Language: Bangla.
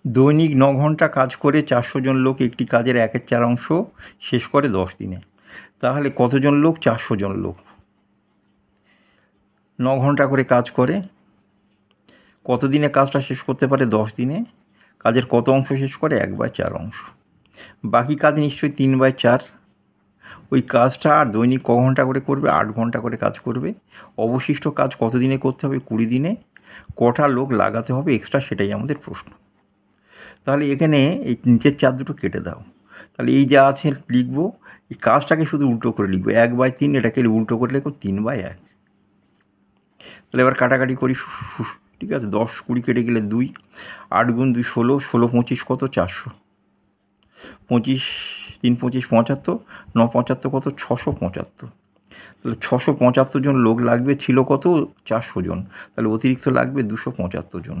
দৈনিক 9 ঘন্টা কাজ করে 400 জন লোক একটি কাজের 1/4 শেষ করে 10 দিনে। তাহলে কতজন লোক? 400 জন লোক 9 ঘন্টা করে কাজ করে। কত দিনে কাজটা শেষ করতে পারে? 10 দিনে। কাজের কত অংশ শেষ করে? 1/4 অংশ। বাকি কাজ নিশ্চয়ই 3/4। ওই কাজটা আর দৈনিক ক ঘন্টা করে করবে? 8 ঘন্টা করে কাজ করবে। অবশিষ্ট কাজ কত দিনে করতে হবে? 20 দিনে। কটা লোক লাগাতে হবে এক্সট্রা, সেটাই আমাদের প্রশ্ন। তাহলে এখানে এই নিচের চার দুটো কেটে দাও। তাহলে এই যা আছে লিখবো, এই কাজটাকে শুধু উল্টো করে লিখবো। 1/3, এটাকে উল্টো করে লিখবো 3/1। তাহলে এবার কাটাকাটি করি। ঠিক আছে, 10 20 কেটে গেলে 2, 8 গুণ 2 16, 16 25 কত? 400। 25 3 25 75, 9 75 কত? 675। তাহলে 675 জন লোক লাগবে, ছিল কত? 400 জন। তাহলে অতিরিক্ত লাগবে 275 জন।